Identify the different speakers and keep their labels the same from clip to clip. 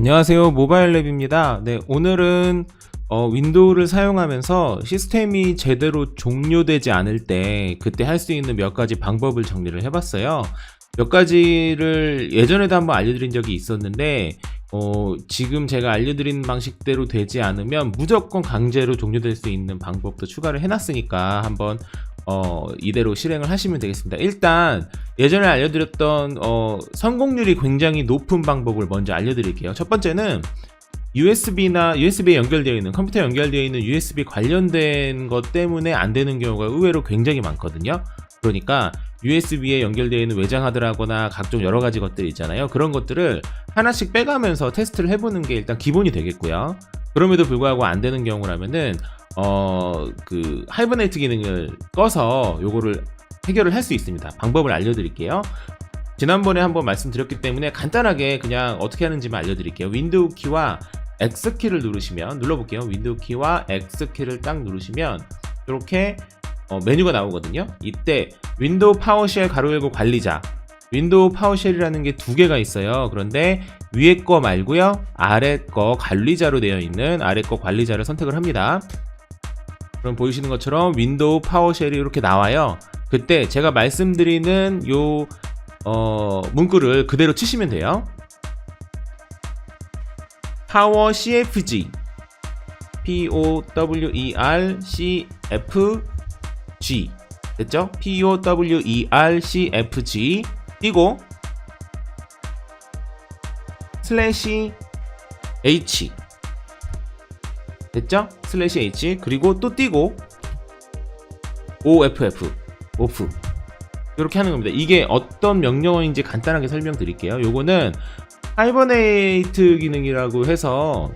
Speaker 1: 안녕하세요, 모바일랩입니다. 네, 오늘은 윈도우를 사용하면서 시스템이 제대로 종료되지 않을 때 그때 할 수 있는 몇 가지 방법을 정리를 해봤어요. 몇 가지를 예전에도 한번 알려드린 적이 있었는데 지금 제가 알려드린 방식대로 되지 않으면 무조건 강제로 종료될 수 있는 방법도 추가를 해놨으니까 한번 이대로 실행을 하시면 되겠습니다. 일단 예전에 알려드렸던 성공률이 굉장히 높은 방법을 먼저 알려드릴게요. 첫 번째는 USB에 연결되어 있는, 컴퓨터에 연결되어 있는 USB 관련된 것 때문에 안 되는 경우가 의외로 굉장히 많거든요. 그러니까 USB에 연결되어 있는 외장 하드라거나 각종 여러 가지 것들 있잖아요. 그런 것들을 하나씩 빼가면서 테스트를 해보는 게 일단 기본이 되겠고요. 그럼에도 불구하고 안 되는 경우라면은 그 하이버네이트 기능을 꺼서 요거를 해결을 할 수 있습니다. 방법을 알려드릴게요. 지난번에 한번 말씀드렸기 때문에 간단하게 그냥 어떻게 하는지만 알려드릴게요. 윈도우 키와 X 키를 누르시면, 눌러볼게요. 윈도우 키와 X 키를 딱 누르시면 이렇게 메뉴가 나오거든요. 이때 윈도우 파워쉘 괄호 열고 관리자, 윈도우 파워쉘이라는 게 두 개가 있어요. 그런데 위에 거 말고요, 아래 거 관리자로 되어 있는 아래 거 관리자를 선택을 합니다. 그럼 보이시는 것처럼 윈도우 파워쉘이 이렇게 나와요. 그때 제가 말씀드리는 요 문구를 그대로 치시면 돼요. power cfg powercfg 됐죠? powercfg 띄고 /h 됐죠? /h 그리고 또 띄고 off 이렇게 하는 겁니다. 이게 어떤 명령어인지 간단하게 설명드릴게요. 요거는 하이버네이트 기능이라고 해서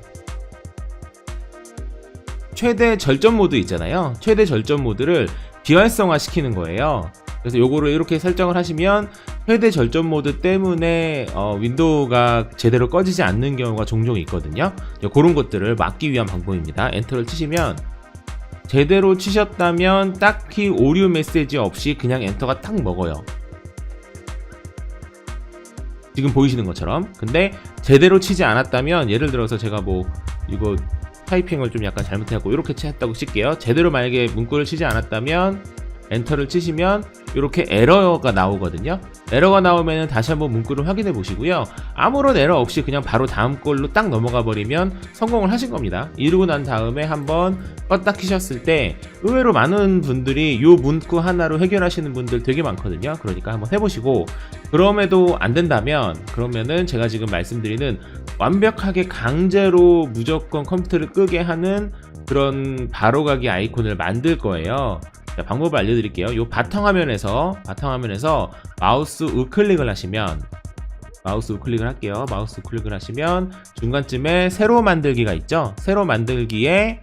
Speaker 1: 최대 절전 모드 있잖아요. 최대 절전 모드를 비활성화 시키는 거예요. 그래서 요거를 이렇게 설정을 하시면 최대 절전 모드 때문에 윈도우가 제대로 꺼지지 않는 경우가 종종 있거든요. 그런 것들을 막기 위한 방법입니다. 엔터를 치시면 제대로 치셨다면 딱히 오류 메시지 없이 그냥 엔터가 딱 먹어요. 지금 보이시는 것처럼. 근데 제대로 치지 않았다면, 예를 들어서 제가 뭐 이거 타이핑을 좀 약간 잘못해갖고 이렇게 했다고 칠게요. 제대로 만약에 문구를 치지 않았다면 엔터를 치시면 이렇게 에러가 나오거든요. 에러가 나오면 다시 한번 문구를 확인해 보시고요. 아무런 에러 없이 그냥 바로 다음 걸로 딱 넘어가 버리면 성공을 하신 겁니다. 이러고 난 다음에 한번 껐다 키셨을 때 의외로 많은 분들이 이 문구 하나로 해결하시는 분들 되게 많거든요. 그러니까 한번 해보시고, 그럼에도 안 된다면 그러면은 제가 지금 말씀드리는 완벽하게 강제로 무조건 컴퓨터를 끄게 하는 그런 바로가기 아이콘을 만들 거예요. 자, 방법을 알려드릴게요. 요 바탕화면에서 마우스 우클릭을 하시면, 마우스 우클릭을 할게요. 마우스 우클릭을 하시면 중간쯤에 새로 만들기가 있죠. 새로 만들기에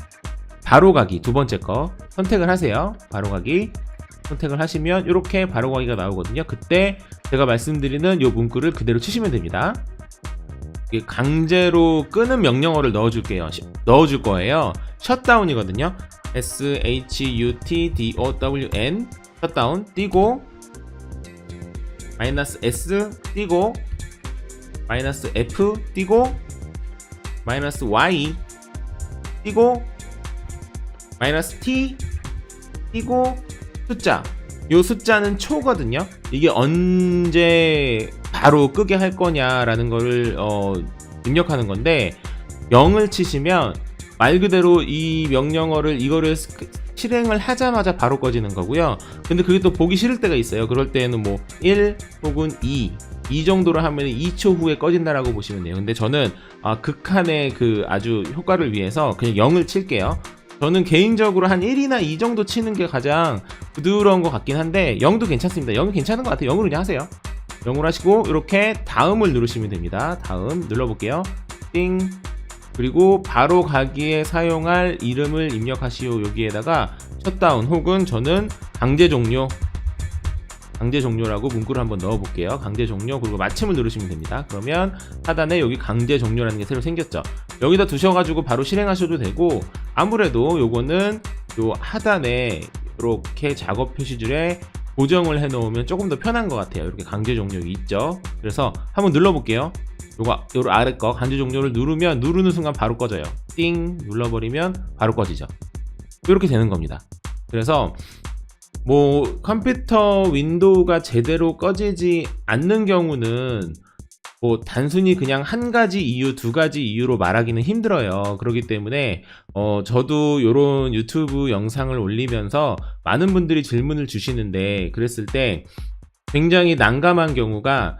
Speaker 1: 바로가기 두 번째 거 선택을 하세요. 바로가기 선택을 하시면 이렇게 바로가기가 나오거든요. 그때 제가 말씀드리는 요 문구를 그대로 치시면 됩니다. 강제로 끄는 명령어를 넣어줄 거예요. 셧다운이거든요. SHUTDOWN 셧다운 띄고 -S 띄고 -F 띄고 -Y 띄고 -T 띄고 숫자. 요 숫자는 초거든요. 이게 언제 바로 끄게 할 거냐라는 거를 입력하는 건데, 0을 치시면 말 그대로 이 명령어를 이거를 실행을 하자마자 바로 꺼지는 거고요. 근데 그게 또 보기 싫을 때가 있어요. 그럴 때는 뭐 1 혹은 2 정도로 하면 2초 후에 꺼진다라고 보시면 돼요. 근데 저는 극한의 그 아주 효과를 위해서 그냥 0을 칠게요. 저는 개인적으로 한 1이나 2 정도 치는 게 가장 부드러운 것 같긴 한데 0도 괜찮습니다. 0은 괜찮은 것 같아요. 0으로 그냥 하세요. 0으로 하시고 이렇게 다음을 누르시면 됩니다. 다음 눌러볼게요. 띵. 그리고 바로 가기에 사용할 이름을 입력하시오. 여기에다가 셧다운 혹은 저는 강제 종료라고 문구를 한번 넣어볼게요. 강제 종료. 그리고 마침을 누르시면 됩니다. 그러면 하단에 여기 강제 종료라는 게 새로 생겼죠. 여기다 두셔가지고 바로 실행하셔도 되고, 아무래도 요거는 요 하단에 이렇게 작업 표시줄에 고정을 해 놓으면 조금 더 편한 것 같아요. 이렇게 강제 종료 있죠. 그래서 한번 눌러볼게요. 요거 아래 거 간지 종료를 누르는 순간 바로 꺼져요. 띵 눌러버리면 바로 꺼지죠. 이렇게 되는 겁니다. 그래서 뭐 컴퓨터 윈도우가 제대로 꺼지지 않는 경우는 뭐 단순히 그냥 한 가지 이유, 두 가지 이유로 말하기는 힘들어요. 그렇기 때문에 저도 요런 유튜브 영상을 올리면서 많은 분들이 질문을 주시는데, 그랬을 때 굉장히 난감한 경우가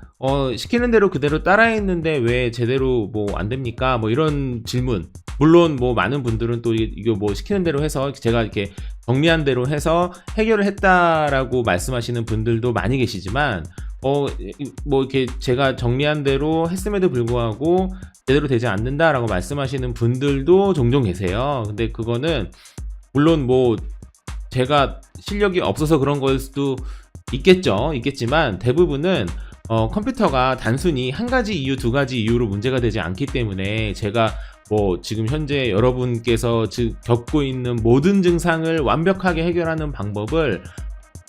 Speaker 1: 시키는 대로 그대로 따라했는데 왜 제대로 뭐 안 됩니까? 뭐 이런 질문. 물론 뭐 많은 분들은 또 이거 뭐 시키는 대로 해서 제가 이렇게 정리한 대로 해서 해결을 했다라고 말씀하시는 분들도 많이 계시지만 뭐 이렇게 제가 정리한 대로 했음에도 불구하고 제대로 되지 않는다라고 말씀하시는 분들도 종종 계세요. 근데 그거는 물론 뭐 제가 실력이 없어서 그런 걸 수도 있겠지만 대부분은 컴퓨터가 단순히 한 가지 이유, 두 가지 이유로 문제가 되지 않기 때문에 제가 뭐 지금 현재 여러분께서 겪고 있는 모든 증상을 완벽하게 해결하는 방법을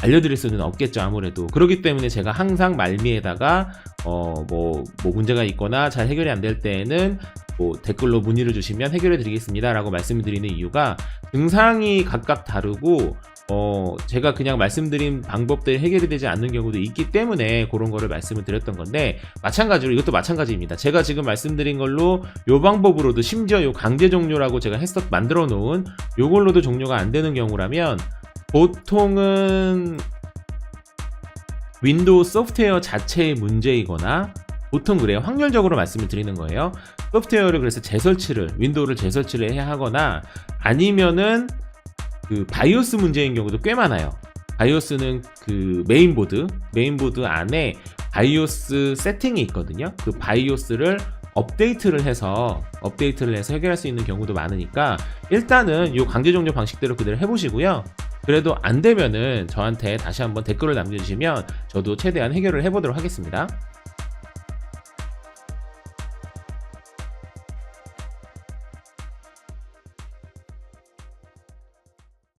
Speaker 1: 알려드릴 수는 없겠죠. 아무래도 그렇기 때문에 제가 항상 말미에다가 뭐 문제가 있거나 잘 해결이 안 될 때에는 뭐 댓글로 문의를 주시면 해결해 드리겠습니다 라고 말씀을 드리는 이유가, 증상이 각각 다르고 제가 그냥 말씀드린 방법들이 해결이 되지 않는 경우도 있기 때문에 그런 거를 말씀을 드렸던 건데, 마찬가지로 이것도 마찬가지입니다. 제가 지금 말씀드린 걸로 요 방법으로도, 심지어 요 강제 종료라고 제가 만들어 놓은 요걸로도 종료가 안 되는 경우라면 보통은 윈도우 소프트웨어 자체의 문제이거나, 보통 그래요. 확률적으로 말씀을 드리는 거예요. 소프트웨어를 그래서 윈도우를 재설치를 해야 하거나, 아니면은 그 바이오스 문제인 경우도 꽤 많아요. 바이오스는 그 메인보드 안에 바이오스 세팅이 있거든요. 그 바이오스를 업데이트를 해서 해결할 수 있는 경우도 많으니까, 일단은 이 강제 종료 방식대로 그대로 해보시고요. 그래도 안 되면은 저한테 다시 한번 댓글을 남겨주시면 저도 최대한 해결을 해보도록 하겠습니다.